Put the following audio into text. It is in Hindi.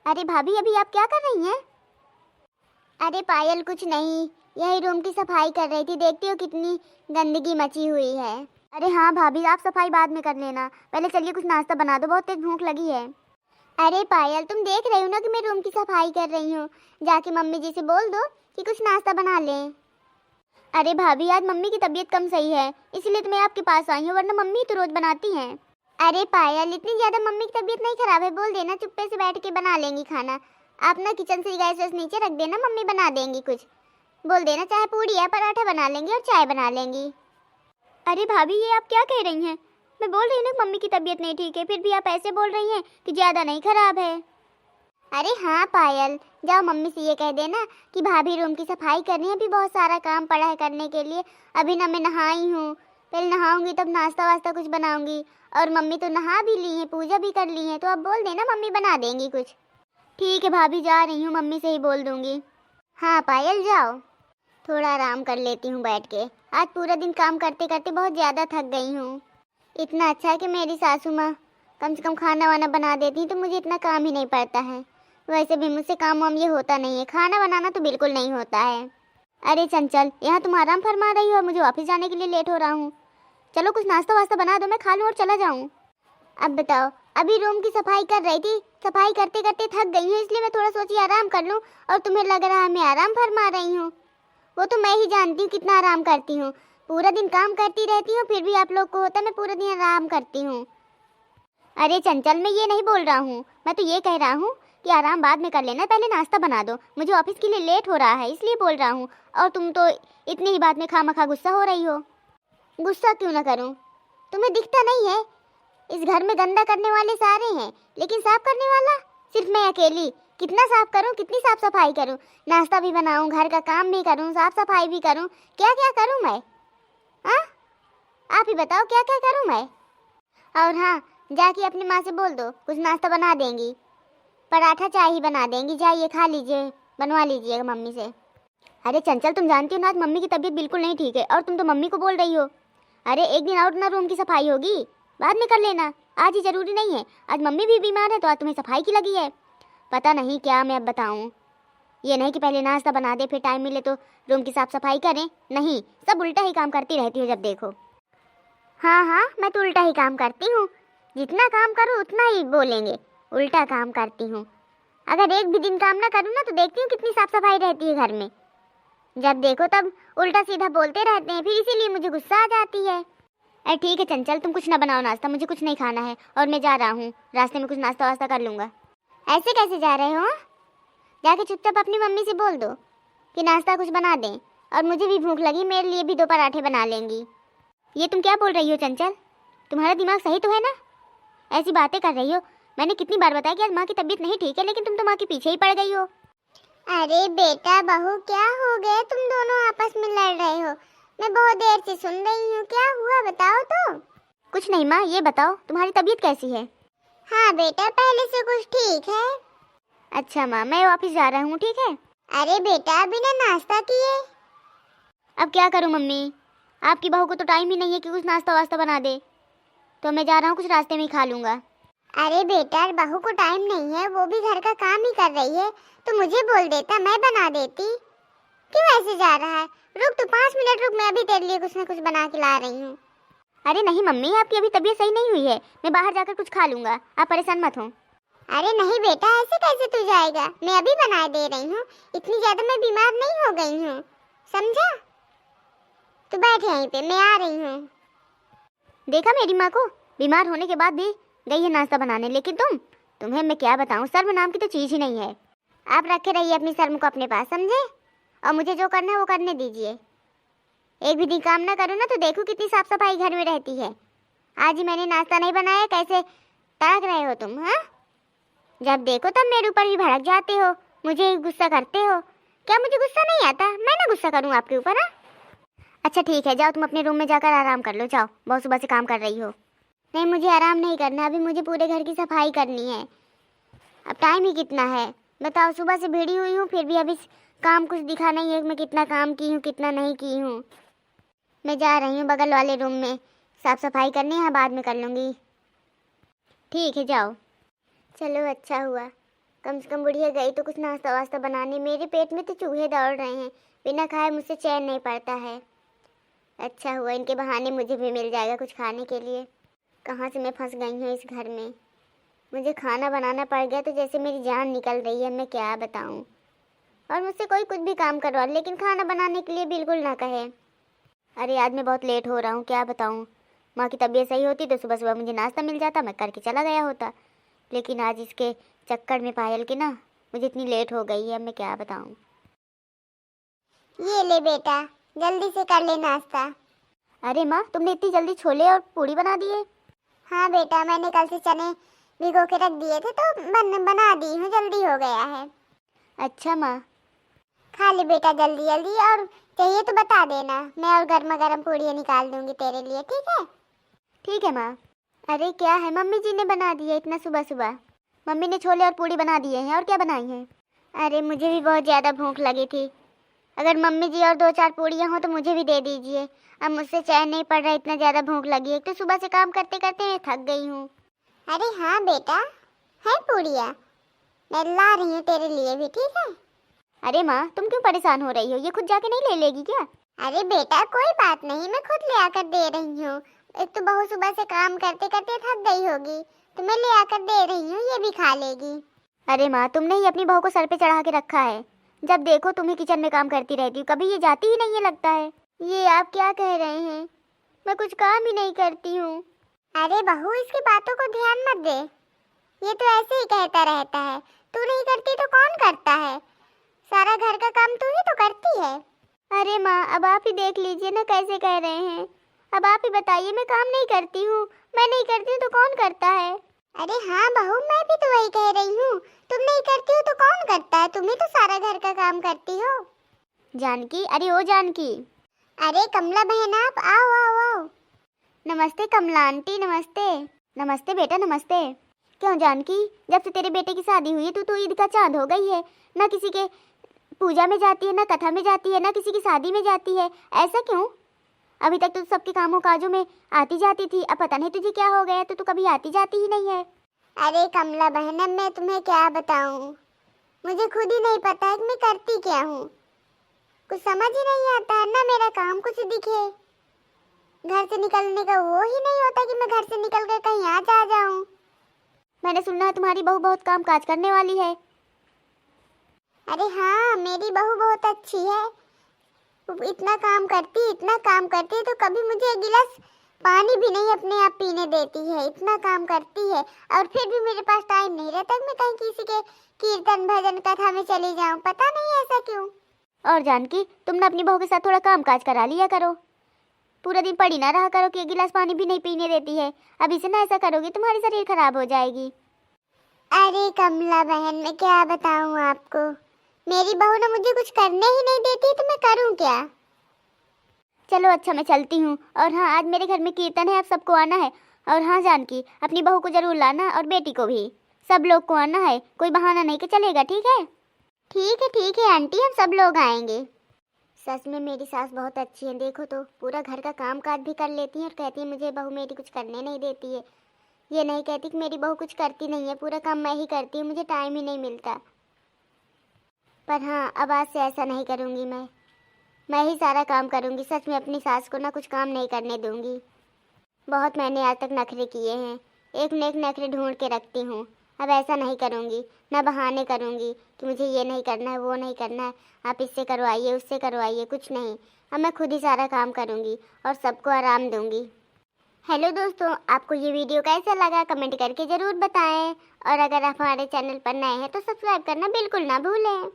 अरे भाभी, अभी आप क्या कर रही हैं? अरे पायल, कुछ नहीं, यही रूम की सफाई कर रही थी। देखती हो कितनी गंदगी मची हुई है। अरे हाँ भाभी, आप सफाई बाद में कर लेना, पहले चलिए कुछ नाश्ता बना दो, बहुत तेज भूख लगी है। अरे पायल, तुम देख रही हो ना कि मैं रूम की सफाई कर रही हूँ। जाके मम्मी जी से बोल दो कि कुछ नाश्ता बना लें। अरे भाभी, आज मम्मी की तबीयत कम सही है, इसलिए तो मैं आपके पास आई हूँ, वरना मम्मी तो रोज बनाती हैं। अरे पायल, इतनी ज्यादा मम्मी की तबीयत नहीं खराब है, बोल देना चुप्पे से बैठ के बना लेंगी खाना। आप ना किचन से गैस वैस नीचे रख देना, मम्मी बना देंगी कुछ। बोल देना चाहे पूड़ी या पराठा बना लेंगी और चाय बना लेंगी। अरे भाभी, ये आप क्या कह रही हैं? मैं बोल रही हूँ ना मम्मी की तबीयत नहीं ठीक है, फिर भी आप ऐसे बोल रही हैं कि ज़्यादा नहीं खराब है। अरे हाँ पायल, जाओ मम्मी से ये कह देना कि भाभी रूम की सफाई करनी है, अभी बहुत सारा काम पड़ा है करने के लिए। अभी ना मैं नहाई हूँ, पहले नहाऊंगी तब नाश्ता वास्ता कुछ बनाऊंगी। और मम्मी तो नहा भी ली है, पूजा भी कर ली है, तो अब बोल देना मम्मी बना देंगी कुछ। ठीक है भाभी, जा रही हूँ, मम्मी से ही बोल दूंगी। हाँ पायल, जाओ, थोड़ा आराम कर लेती हूँ बैठ के। आज पूरा दिन काम करते करते बहुत ज़्यादा थक गई हूँ। इतना अच्छा है कि मेरी सासू माँ कम से कम खाना वाना बना देती हैं, तो मुझे इतना काम ही नहीं पड़ता है। वैसे भी मुझसे काम वाम ये होता नहीं है, खाना बनाना तो बिल्कुल नहीं होता है। अरे चंचल, यहाँ तुम आराम फरमा रही हो और मुझे ऑफिस जाने के लिए लेट हो रहा हूँ। चलो कुछ नाश्ता वास्ता बना दो, मैं खा लूँ और चला जाऊँ। अब बताओ, अभी रूम की सफाई कर रही थी, सफाई करते करते थक गई हूँ, इसलिए मैं थोड़ा सोची आराम कर लूँ, और तुम्हें लग रहा है मैं आराम फरमा रही हूँ। वो तो मैं ही जानती हूँ कितना आराम करती हूँ। पूरा दिन काम करती रहती हूँ, फिर भी आप लोग को होता है मैं पूरा दिन आराम करती हूँ। अरे चंचल, मैं ये नहीं बोल रहा हूँ, मैं तो ये कह रहा हूँ कि आराम बाद में कर लेना, पहले नाश्ता बना दो, मुझे ऑफिस के लिए लेट हो रहा है इसलिए बोल रहा हूँ। और तुम तो इतनी ही बात में खामखा गुस्सा हो रही हो। गुस्सा क्यों ना करूँ? तुम्हें दिखता नहीं है? इस घर में गंदा करने वाले सारे हैं, लेकिन साफ करने वाला सिर्फ मैं अकेली। कितना साफ करूं, कितनी साफ सफाई करूं, नाश्ता भी बनाऊं, घर का काम भी करूं, साफ सफाई भी करूं, क्या क्या करूं मैं? हाँ, आप ही बताओ क्या क्या करूं मैं? और हाँ, जाके अपनी माँ से बोल दो कुछ नाश्ता बना देंगी, पराठा चाय ही बना देंगी, जाइए खा लीजिए, बनवा लीजिएगा मम्मी से। अरे चंचल, तुम जानती हो ना आज मम्मी की तबीयत बिल्कुल नहीं ठीक है, और तुम तो मम्मी को बोल रही हो। अरे एक दिन और ना रूम की सफाई होगी, बाद में कर लेना, आज ही जरूरी नहीं है। आज मम्मी भी बीमार है तो आज तुम्हें सफाई की लगी है। पता नहीं क्या मैं अब बताऊं। ये नहीं कि पहले नाश्ता बना दे, फिर टाइम मिले तो रूम की साफ सफाई करें, नहीं, सब उल्टा ही काम करती रहती हो जब देखो। हाँ हाँ, मैं तो उल्टा ही काम करती हूँ, जितना काम करूँ उतना ही बोलेंगे उल्टा काम करती हूँ। अगर एक भी दिन काम ना करूँ ना तो देखती हूँ कितनी साफ सफाई रहती है घर में। जब देखो तब उल्टा सीधा बोलते रहते हैं, फिर इसीलिए मुझे गुस्सा आ जाती है। अरे ठीक है चंचल, तुम कुछ ना बनाओ नाश्ता, मुझे कुछ नहीं खाना है और मैं जा रहा हूँ, रास्ते में कुछ नाश्ता वास्ता कर लूँगा। ऐसे कैसे जा रहे हो? जाके चुपचाप अपनी मम्मी से बोल दो कि नाश्ता कुछ बना दें, और मुझे भी भूख लगी, मेरे लिए भी 2 पराठे बना लेंगी। ये तुम क्या बोल रही हो चंचल? तुम्हारा दिमाग सही तो है ना? ऐसी बातें कर रही हो? मैंने कितनी बार बताया कि आज माँ की तबीयत नहीं ठीक है, लेकिन तुम तो माँ के पीछे ही पड़ गई हो। अरे बेटा बहू, क्या हो गया, तुम दोनों आपस में लड़ रहे हो? मैं बहुत देर से सुन रही हूँ, क्या हुआ बताओ तो। कुछ नहीं माँ, ये बताओ तुम्हारी तबीयत कैसी है? हाँ बेटा, पहले से कुछ ठीक है। अच्छा माँ, मैं ऑफिस जा रहा हूँ, ठीक है? अरे बेटा, बिना नाश्ता किए? अब क्या करूँ मम्मी, आपकी बहू को तो टाइम ही नहीं है कि कुछ नाश्ता वास्ता बना दे, तो मैं जा रहा हूँ, कुछ रास्ते में ही खा लूँगा। अरे बेटा, बहू को टाइम नहीं है, वो भी घर का काम ही कर रही है, तो मुझे बोल देता, मैं बना देती। क्यों ऐसे जा रहा है? रुक तो 5 मिनट रुक, मैं अभी तेरे लिए कुछ ना कुछ बना के ला रही हूँ। अरे नहीं मम्मी, आपकी अभी तबीयत सही नहीं हुई है, मैं बाहर जाकर कुछ खा लूँगा, आप परेशान मत हो। अरे नहीं बेटा, ऐसे कैसे तू जाएगा, मैं अभी बना दे रही हूँ, इतनी ज्यादा मैं बीमार नहीं हो गई हूँ, समझा? तू बैठ यहीं पे, मैं आ रही हूँ। देखा मेरी माँ को, बीमार होने के बाद भी गई है नाश्ता बनाने, लेकिन तुम्हें मैं क्या बताऊँ, शर्म नाम की तो चीज़ ही नहीं है। आप रखे रहिए अपनी शर्म को अपने पास, समझे? और मुझे जो करना है वो करने दीजिए। एक भी दिन काम ना करूँ ना तो देखो कितनी साफ सफाई घर में रहती है। आज ही मैंने नाश्ता नहीं बनाया, कैसे तड़क रहे हो तुम? हाँ, जब देखो तब मेरे ऊपर ही भड़क जाते हो, मुझे गुस्सा करते हो। क्या मुझे गुस्सा नहीं आता? मैं ना गुस्सा करूँ आपके ऊपर? हाँ अच्छा ठीक है, जाओ तुम अपने रूम में जाकर आराम कर लो, जाओ, बहुत सुबह से काम कर रही हो। नहीं, मुझे आराम नहीं करना, अभी मुझे पूरे घर की सफाई करनी है। अब टाइम ही कितना है बताओ, सुबह से भिड़ी हुई हूँ, फिर भी अभी काम कुछ दिखा नहीं है मैं कितना काम की हूँ कितना नहीं की हूँ। मैं जा रही हूँ बगल वाले रूम में साफ सफाई करनी है, बाद में कर लूँगी। ठीक है जाओ। चलो अच्छा हुआ, कम से कम बुढ़िया गई तो कुछ नाश्ता वास्ता बनाने। मेरे पेट में तो चूहे दौड़ रहे हैं, बिना खाए मुझसे चैन नहीं पड़ता है। अच्छा हुआ इनके बहाने मुझे भी मिल जाएगा कुछ खाने के लिए। कहाँ से मैं फंस गई हूँ इस घर में। मुझे खाना बनाना पड़ गया तो जैसे मेरी जान निकल रही है, मैं क्या बताऊँ। और मुझसे कोई कुछ भी काम करवा लेकिन खाना बनाने के लिए बिल्कुल ना कहे। अरे आज मैं बहुत लेट हो रहा हूँ, क्या बताऊँ। माँ की तबीयत सही होती तो सुबह सुबह मुझे नाश्ता मिल जाता, मैं करके चला गया होता। लेकिन आज इसके चक्कर में पायल के ना मुझे इतनी लेट हो गई है, मैं क्या बताऊँ। ये ले बेटा, जल्दी से कर ले नाश्ता। अरे माँ, तुमने इतनी जल्दी छोले और पूड़ी बना दिए? हाँ बेटा, मैंने कल से चने भिगो के रख दिए थे तो बना दी हूँ, जल्दी हो गया है। अच्छा माँ। खा ले बेटा जल्दी जल्दी, और चाहिए तो बता देना, मैं और गर्मा गर्म पूड़ियाँ निकाल दूंगी तेरे लिए, ठीक है? ठीक है माँ। अरे क्या है, मम्मी जी ने बना दिया इतना सुबह सुबह? मम्मी ने छोले और पूड़ी बना दिए हैं, और क्या बनाई हैं? अरे मुझे भी बहुत ज़्यादा भूख लगी थी। अगर मम्मी जी और 2-4 पूड़ियाँ हों तो मुझे भी दे दीजिए। अब मुझसे चैन नहीं पड़ रहा, इतना ज़्यादा भूख लगी है। एक तो सुबह से काम करते करते मैं थक गई हूँ। अरे हाँ बेटा, है पूड़ियाँ, मैं ला रही हूँ तेरे लिए भी, ठीक है? अरे माँ, तुम क्यों परेशान हो रही हो? ये खुद जाके नहीं ले लेगी क्या? अरे बेटा कोई बात नहीं, मैं खुद ले आकर दे रही हूँ। एक तो बहू सुबह से काम करते करते थक गई होगी, तो मैं ले आकर दे रही हूँ, ये भी खा लेगी। अरे माँ, तुमने ही अपनी बहू को सर पे चढ़ा के रखा है। जब देखो तुम्हें किचन में काम करती रहती हूँ, कभी ये जाती ही नहीं है लगता है। ये आप क्या कह रहे हैं? मैं कुछ काम ही नहीं करती हूँ। अरे बहू, इसकी बातों को ध्यान मत दे, ये तो ऐसे ही कहता रहता है। तू नहीं करती तो कौन करता है? सारा घर का काम तू ही तो करती है। अरे माँ, अब आप ही देख लीजिए ना कैसे कह रहे हैं। अब आप ही बताइए, मैं काम नहीं करती हूँ? मैं नहीं करती हूँ तो कौन करता है? अरे हाँ बहू, मैं भी तो वही कह रही हूँ, तुम नहीं करती हो तो कौन करता है? तुम ही तो सारा घर का काम करती हो। जानकी, अरे ओ जानकी। अरे कमला बहन, आप आओ आओ आओ। नमस्ते कमला आंटी, नमस्ते। नमस्ते बेटा, नमस्ते। क्यों जानकी, जब से तेरे बेटे की शादी हुई है तू तो ईद का चांद हो गई है। ना किसी के पूजा में जाती है, ना कथा में जाती है, ना किसी की शादी में जाती है। ऐसा क्यों? अभी तक तो सबके कामों काजों में आती जाती थी, अब पता नहीं तुझे क्या हो गया, तो तू कभी आती जाती ही नहीं है। अरे कमला बहन, मैं तुम्हें क्या बताऊं, मुझे खुद ही नहीं पता है कि मैं करती क्या हूँ। कुछ समझ ही नहीं आता है, ना मेरा काम कुछ दिखे। घर से निकलने का वो ही नहीं होता कि मैं घर से निकल कर कहीं आ जाऊं। मैंने सुना है तुम्हारी बहू बहुत काम काज करने वाली है। अरे हाँ, मेरी बहू बहुत अच्छी है। इतना काम करती तो कभी मुझे एक गिलास पानी भी नहीं अपने आप पीने देती है। इतना काम करती है और फिर भी मेरे पास टाइम नहीं रहता मैं कहीं किसी के कीर्तन भजन कथा में चली जाऊं। पता नहीं ऐसा क्यों। और जानकी, तुम ना अपनी बहू के साथ थोड़ा काम काज करा लिया करो। पूरा दिन पड़ी ना रहा करो कि एक गिलास पानी भी नहीं पीने देती है। अभी से ना ऐसा करोगी तुम्हारी शरीर खराब हो जाएगी। अरे कमला बहन, मैं क्या बताऊं आपको, मेरी बहू ना मुझे कुछ करने ही नहीं देती, तो मैं करूं क्या। चलो अच्छा, मैं चलती हूँ। और हाँ, आज मेरे घर में कीर्तन है, आप सबको आना है। और हाँ जानकी, अपनी बहू को जरूर लाना और बेटी को भी, सब लोग को आना है। कोई बहाना नहीं कि चलेगा, ठीक है? ठीक है आंटी, हम सब लोग आएंगे। सच में मेरी सास बहुत अच्छी है, देखो तो पूरा घर का काम काज भी कर लेती है और कहती है मुझे बहू मेरी कुछ करने नहीं देती है। ये नहीं कहती कि मेरी बहू कुछ करती नहीं है, पूरा काम मैं ही करती हूँ, मुझे टाइम ही नहीं मिलता। पर हाँ, अब आज से ऐसा नहीं करूँगी, मैं ही सारा काम करूँगी। सच में अपनी सास को ना कुछ काम नहीं करने दूँगी। बहुत मैंने आज तक नखरे किए हैं, एक न एक नखरे ढूंढ के रखती हूँ। अब ऐसा नहीं करूँगी, ना बहाने करूँगी कि मुझे ये नहीं करना है, वो नहीं करना है, आप इससे करवाइए उससे करवाइए, कुछ नहीं। अब मैं खुद ही सारा काम करूँगी और सबको आराम दूँगी। हेलो दोस्तों, आपको ये वीडियो कैसा लगा कमेंट करके ज़रूर बताएं। और अगर आप हमारे चैनल पर नए हैं तो सब्सक्राइब करना बिल्कुल ना भूलें।